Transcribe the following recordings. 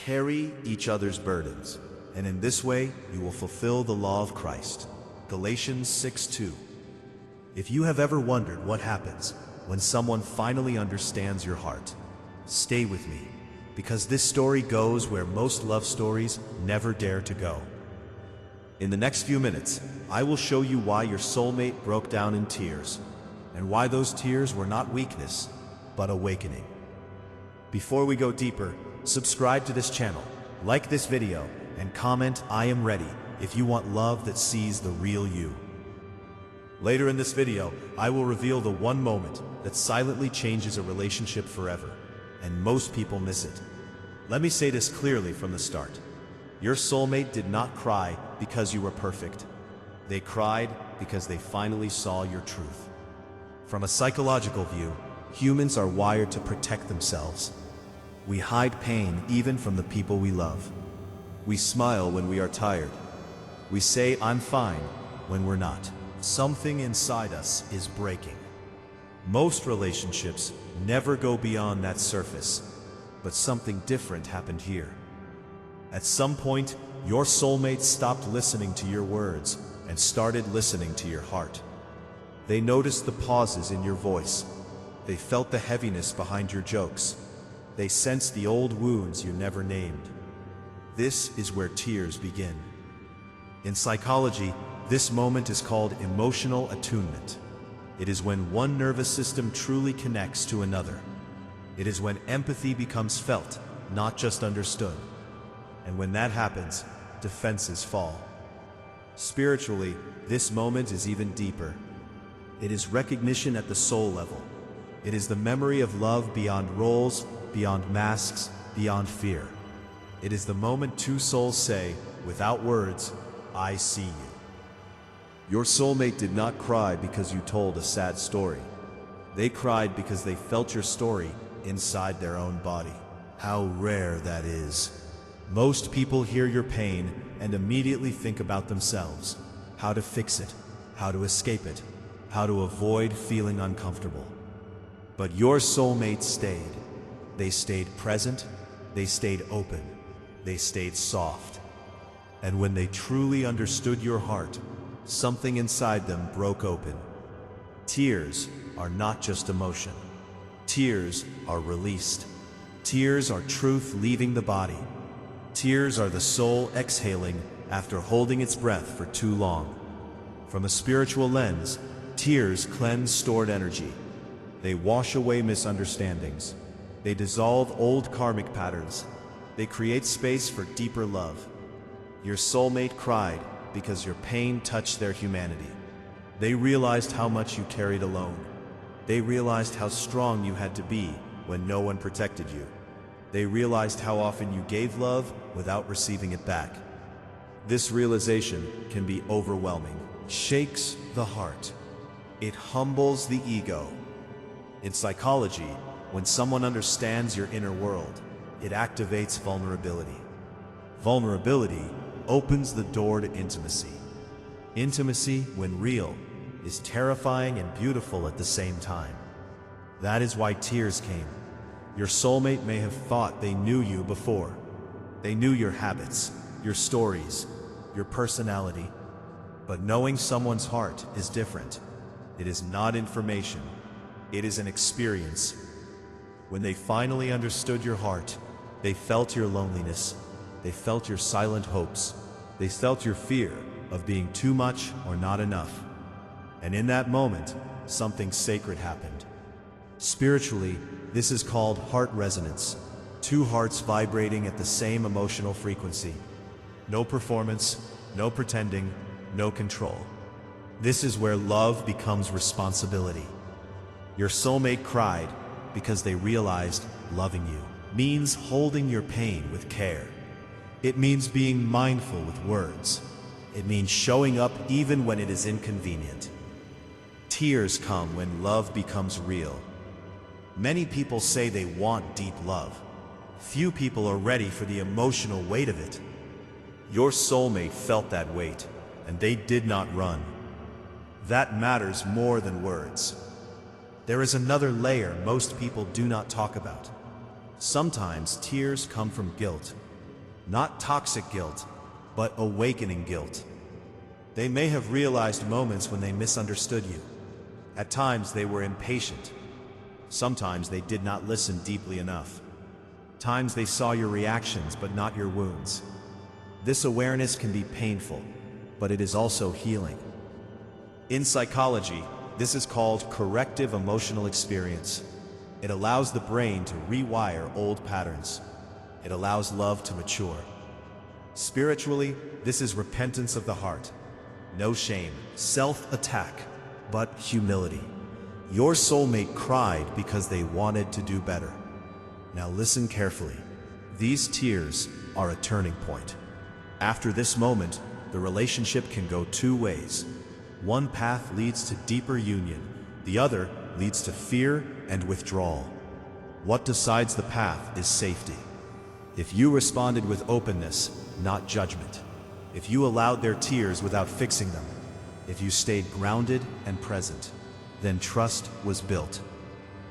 Carry each other's burdens, and in this way you will fulfill the law of Christ. Galatians 6:2. If you have ever wondered what happens when someone finally understands your heart, stay with me, because this story goes where most love stories never dare to go. In the next few minutes, I will show you why your soulmate broke down in tears, and why those tears were not weakness, but awakening. Before we go deeper, subscribe to this channel, like this video, and comment "I am ready" if you want love that sees the real you. Later in this video, I will reveal the one moment that silently changes a relationship forever, and most people miss it. Let me say this clearly from the start. Your soulmate did not cry because you were perfect. They cried because they finally saw your truth. From a psychological view, humans are wired to protect themselves. We hide pain even from the people we love. We smile when we are tired. We say "I'm fine" when we're not. Something inside us is breaking. Most relationships never go beyond that surface, but something different happened here. At some point, your soulmate stopped listening to your words and started listening to your heart. They noticed the pauses in your voice. They felt the heaviness behind your jokes. They sensed the old wounds you never named. This is where tears begin. In psychology, this moment is called emotional attunement. It is when one nervous system truly connects to another. It is when empathy becomes felt, not just understood. And when that happens, defenses fall. Spiritually, this moment is even deeper. It is recognition at the soul level. It is the memory of love beyond roles, beyond masks, beyond fear. It is the moment two souls say, without words, "I see you." Your soulmate did not cry because you told a sad story. They cried because they felt your story inside their own body. How rare that is. Most people hear your pain and immediately think about themselves, how to fix it, how to escape it, how to avoid feeling uncomfortable. But your soulmate stayed. They stayed present, they stayed open, they stayed soft. And when they truly understood your heart, something inside them broke open. Tears are not just emotion. Tears are released. Tears are truth leaving the body. Tears are the soul exhaling after holding its breath for too long. From a spiritual lens, tears cleanse stored energy. They wash away misunderstandings. They dissolve old karmic patterns. They create space for deeper love. Your soulmate cried because your pain touched their humanity. They realized how much you carried alone. They realized how strong you had to be when no one protected you. They realized how often you gave love without receiving it back. This realization can be overwhelming. Shakes the heart. It humbles the ego. In psychology, when someone understands your inner world, it activates vulnerability. Vulnerability opens the door to intimacy. Intimacy, when real, is terrifying and beautiful at the same time. That is why tears came. Your soulmate may have thought they knew you before. They knew your habits, your stories, your personality. But knowing someone's heart is different. It is not information. It is an experience. When they finally understood your heart, they felt your loneliness. They felt your silent hopes. They felt your fear of being too much or not enough. And in that moment, something sacred happened. Spiritually, this is called heart resonance. Two hearts vibrating at the same emotional frequency. No performance, no pretending, no control. This is where love becomes responsibility. Your soulmate cried because they realized loving you means holding your pain with care. It means being mindful with words. It means showing up even when it is inconvenient. Tears come when love becomes real. Many people say they want deep love. Few people are ready for the emotional weight of it. Your soulmate felt that weight, and they did not run. That matters more than words. There is another layer most people do not talk about. Sometimes tears come from guilt, Not toxic guilt, but awakening guilt. They may have realized moments when they misunderstood you. At times they were impatient. Sometimes they did not listen deeply enough. Times they saw your reactions but not your wounds. This awareness can be painful, but it is also healing. In psychology, this is called corrective emotional experience. It allows the brain to rewire old patterns. It allows love to mature. Spiritually, this is repentance of the heart. No shame, self-attack, but humility. Your soulmate cried because they wanted to do better. Now listen carefully. These tears are a turning point. After this moment, the relationship can go two ways. One path leads to deeper union. The other leads to fear and withdrawal. What decides the path is safety. If you responded with openness, not judgment. If you allowed their tears without fixing them. If you stayed grounded and present, then trust was built.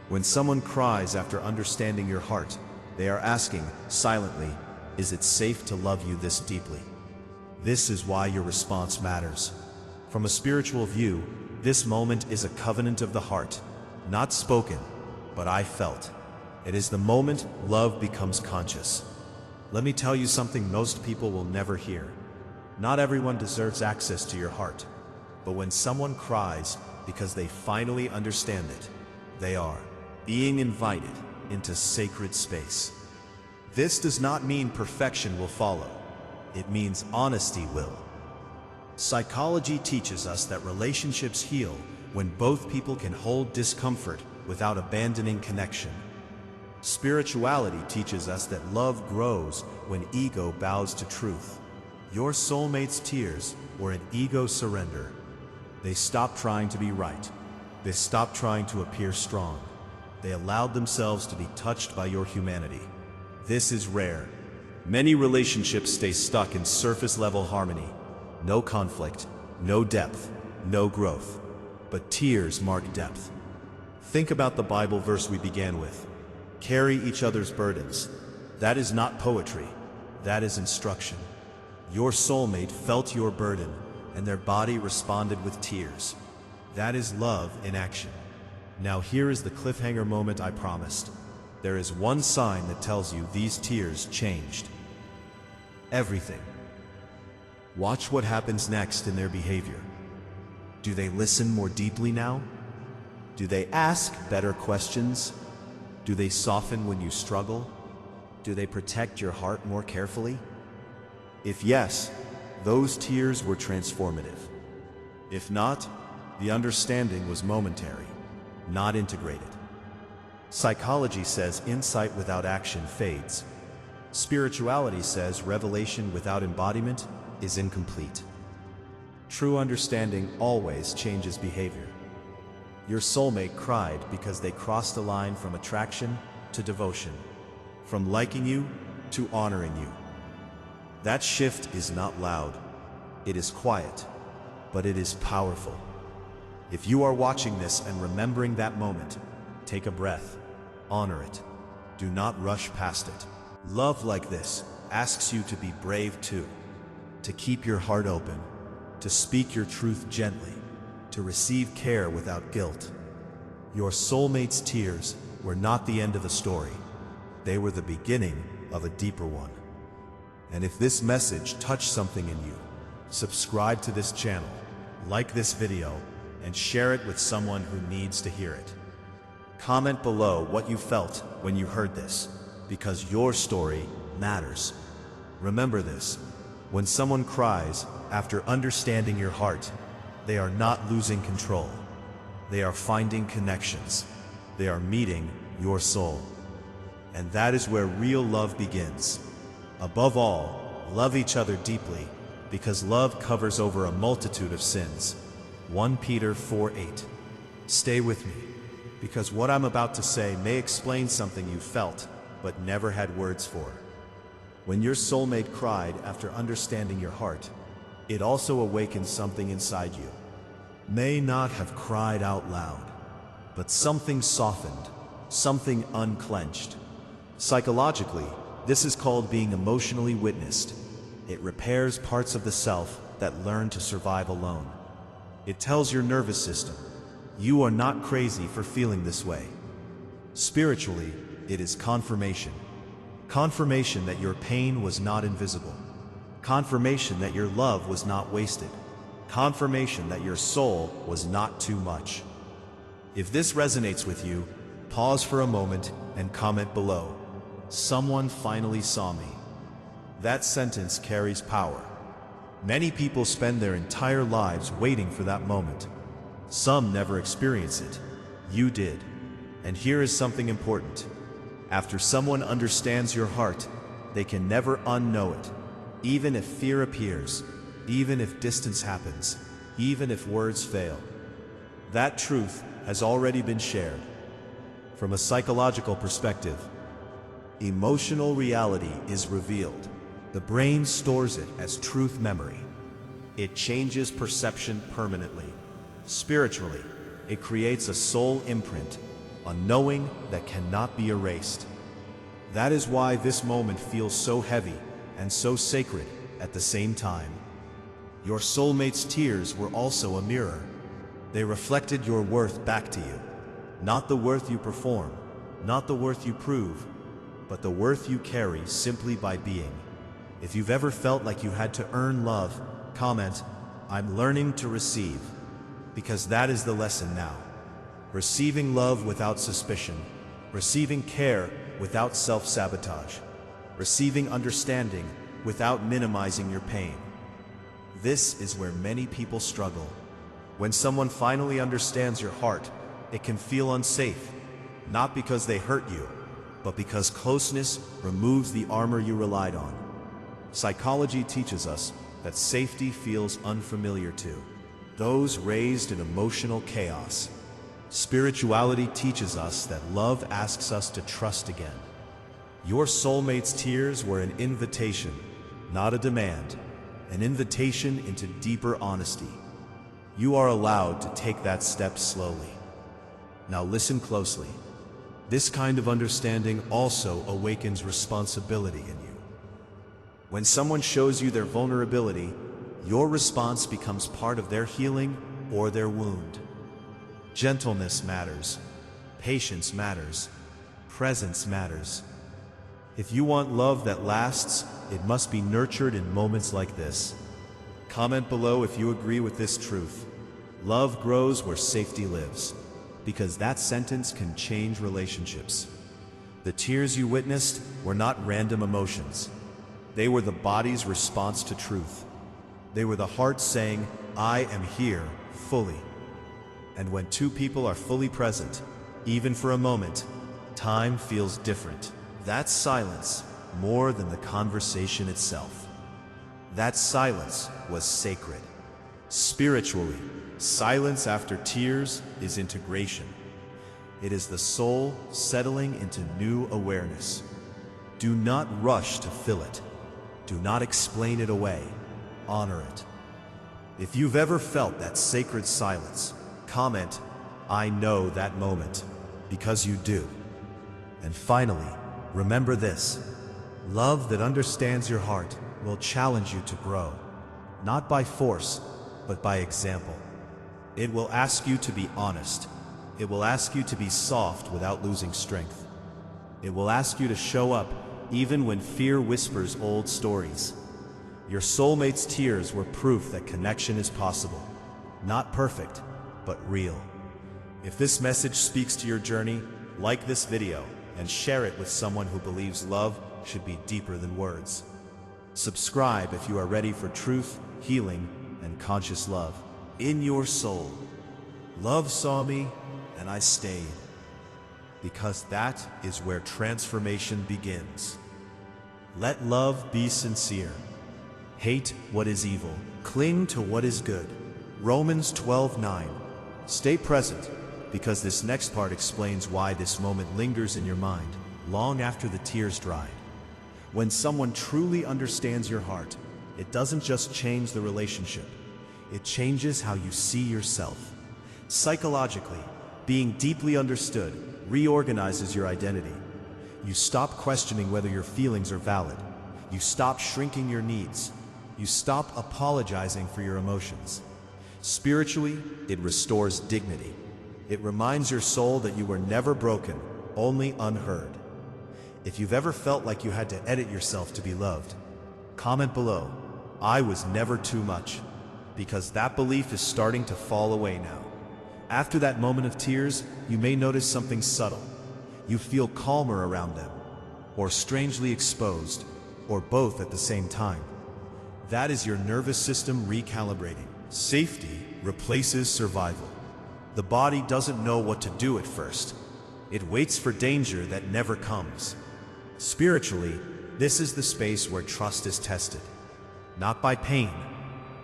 When someone cries after understanding your heart, they are asking, silently, is it safe to love you this deeply? This is why your response matters. From a spiritual view, this moment is a covenant of the heart, not spoken, but I felt. It is the moment love becomes conscious. Let me tell you something most people will never hear. Not everyone deserves access to your heart, but when someone cries because they finally understand it, they are being invited into sacred space. This does not mean perfection will follow. It means honesty will. Psychology teaches us that relationships heal when both people can hold discomfort without abandoning connection. Spirituality teaches us that love grows when ego bows to truth. Your soulmate's tears were an ego surrender. They stopped trying to be right. They stopped trying to appear strong. They allowed themselves to be touched by your humanity. This is rare. Many relationships stay stuck in surface-level harmony. No conflict, no depth, no growth. But tears mark depth. Think about the Bible verse we began with. Carry each other's burdens. That is not poetry. That is instruction. Your soulmate felt your burden, and their body responded with tears. That is love in action. Now here is the cliffhanger moment I promised. There is one sign that tells you these tears changed everything. Watch what happens next in their behavior. Do they listen more deeply now? Do they ask better questions? Do they soften when you struggle? Do they protect your heart more carefully? If yes, those tears were transformative. If not, the understanding was momentary, not integrated. Psychology says insight without action fades. Spirituality says revelation without embodiment is incomplete. True understanding always changes behavior. Your soulmate cried because they crossed a line from attraction to devotion, from liking you to honoring you. That shift is not loud. It is quiet, but it is powerful. If you are watching this and remembering that moment, take a breath. Honor it. Do not rush past it. Love like this asks you to be brave too, to keep your heart open, to speak your truth gently, to receive care without guilt. Your soulmate's tears were not the end of the story. They were the beginning of a deeper one. And if this message touched something in you, subscribe to this channel, like this video, and share it with someone who needs to hear it. Comment below what you felt when you heard this, because your story matters. Remember this, when someone cries after understanding your heart, they are not losing control. They are finding connections. They are meeting your soul. And that is where real love begins. Above all, love each other deeply, because love covers over a multitude of sins. 1 Peter 4:8. Stay with me, because what I'm about to say may explain something you felt, but never had words for. When your soulmate cried after understanding your heart, it also awakened something inside you. May not have cried out loud, but something softened, something unclenched. Psychologically, This is called being emotionally witnessed. It repairs parts of the self that learn to survive alone. It tells your nervous system, you are not crazy for feeling this way. Spiritually, it is confirmation. Confirmation that your pain was not invisible. Confirmation that your love was not wasted. Confirmation that your soul was not too much. If this resonates with you, pause for a moment and comment below. Someone finally saw me. That sentence carries power. Many people spend their entire lives waiting for that moment. Some never experience it. You did. And here is something important. After someone understands your heart, they can never unknow it. Even if fear appears, even if distance happens, even if words fail. That truth has already been shared. From a psychological perspective, emotional reality is revealed. The brain stores it as truth memory. It changes perception permanently. Spiritually, it creates a soul imprint, a knowing that cannot be erased. That is why this moment feels so heavy and so sacred at the same time. Your soulmate's tears were also a mirror. They reflected your worth back to you. Not the worth you perform, not the worth you prove, but the worth you carry simply by being. If you've ever felt like you had to earn love, comment, I'm learning to receive, because that is the lesson now. Receiving love without suspicion, receiving care without self-sabotage, receiving understanding without minimizing your pain. This is where many people struggle. When someone finally understands your heart, it can feel unsafe, not because they hurt you, but because closeness removes the armor you relied on. Psychology teaches us that safety feels unfamiliar to those raised in emotional chaos. Spirituality teaches us that love asks us to trust again. Your soulmate's tears were an invitation, not a demand, an invitation into deeper honesty. You are allowed to take that step slowly. Now listen closely. This kind of understanding also awakens responsibility in you. When someone shows you their vulnerability, your response becomes part of their healing or their wound. Gentleness matters. Patience matters. Presence matters. If you want love that lasts, it must be nurtured in moments like this. Comment below if you agree with this truth. Love grows where safety lives, because that sentence can change relationships. The tears you witnessed were not random emotions. They were the body's response to truth. They were the heart saying, I am here, fully. And when two people are fully present, even for a moment, time feels different. That's silence, more than the conversation itself. That silence was sacred. Spiritually, silence after tears is integration. It is the soul settling into new awareness. Do not rush to fill it. Do not explain it away. Honor it. If you've ever felt that sacred silence, comment, I know that moment, because you do. And finally, remember this. Love that understands your heart will challenge you to grow, not by force, but by example. It will ask you to be honest. It will ask you to be soft without losing strength. It will ask you to show up even when fear whispers old stories. Your soulmate's tears were proof that connection is possible. Not perfect, but real. If this message speaks to your journey, like this video and share it with someone who believes love should be deeper than words. Subscribe if you are ready for truth, healing, and conscious love in your soul. Love saw me, and I stayed. Because that is where transformation begins. Let love be sincere. Hate what is evil. Cling to what is good. Romans 12:9. Stay present, because this next part explains why this moment lingers in your mind long after the tears dried. When someone truly understands your heart, it doesn't just change the relationship. It changes how you see yourself. Psychologically, being deeply understood reorganizes your identity. You stop questioning whether your feelings are valid. You stop shrinking your needs. You stop apologizing for your emotions. Spiritually, it restores dignity. It reminds your soul that you were never broken, only unheard. If you've ever felt like you had to edit yourself to be loved, comment below, "I was never too much," because that belief is starting to fall away now. After that moment of tears, you may notice something subtle. You feel calmer around them, or strangely exposed, or both at the same time. That is your nervous system recalibrating. Safety replaces survival. The body doesn't know what to do at first. It waits for danger that never comes. Spiritually, this is the space where trust is tested. Not by pain,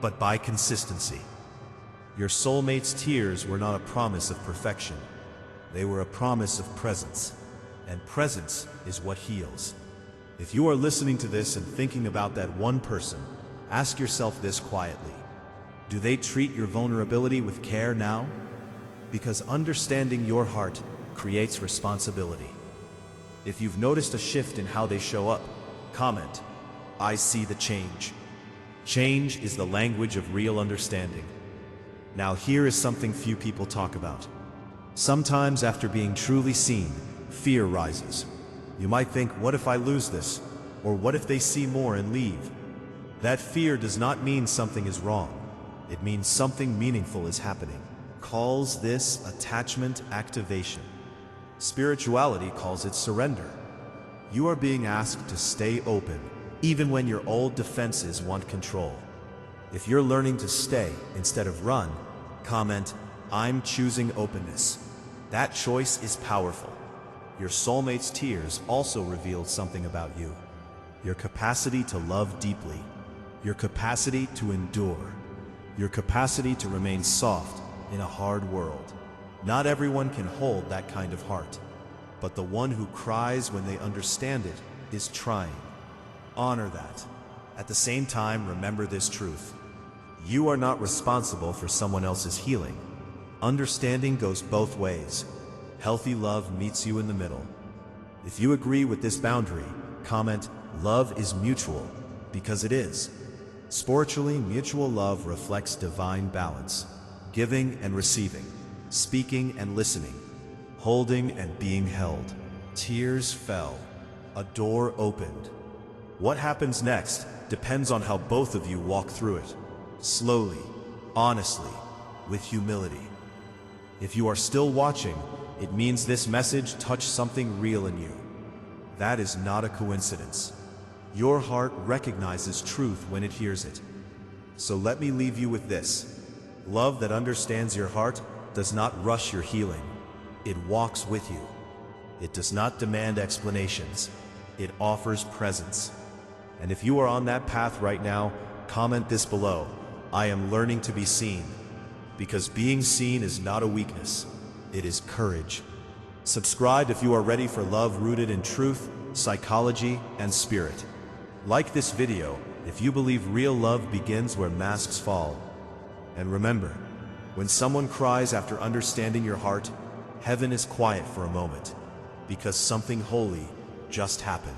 but by consistency. Your soulmate's tears were not a promise of perfection. They were a promise of presence. And presence is what heals. If you are listening to this and thinking about that one person, ask yourself this quietly. Do they treat your vulnerability with care now? Because understanding your heart creates responsibility. If you've noticed a shift in how they show up, comment, "I see the change." Change is the language of real understanding. Now here is something few people talk about. Sometimes after being truly seen, fear rises. You might think, what if I lose this? Or what if they see more and leave? That fear does not mean something is wrong. It means something meaningful is happening. Calls this attachment activation. Spirituality calls it surrender. You are being asked to stay open, even when your old defenses want control. If you're learning to stay instead of run, comment, "I'm choosing openness." That choice is powerful. Your soulmate's tears also revealed something about you. Your capacity to love deeply. Your capacity to endure. Your capacity to remain soft in a hard world. Not everyone can hold that kind of heart, but the one who cries when they understand it is trying. Honor that. At the same time, remember this truth. You are not responsible for someone else's healing. Understanding goes both ways. Healthy love meets you in the middle. If you agree with this boundary, comment, "Love is mutual," because it is. Spiritually, mutual love reflects divine balance. Giving and receiving. Speaking and listening. Holding and being held. Tears fell. A door opened. What happens next depends on how both of you walk through it. Slowly, honestly, with humility. If you are still watching, it means this message touched something real in you. That is not a coincidence. Your heart recognizes truth when it hears it. So let me leave you with this. Love that understands your heart does not rush your healing. It walks with you. It does not demand explanations. It offers presence. And if you are on that path right now, comment this below. "I am learning to be seen." Because being seen is not a weakness. It is courage. Subscribe if you are ready for love rooted in truth, psychology, and spirit. Like this video if you believe real love begins where masks fall. And remember, when someone cries after understanding your heart, heaven is quiet for a moment, because something holy just happened.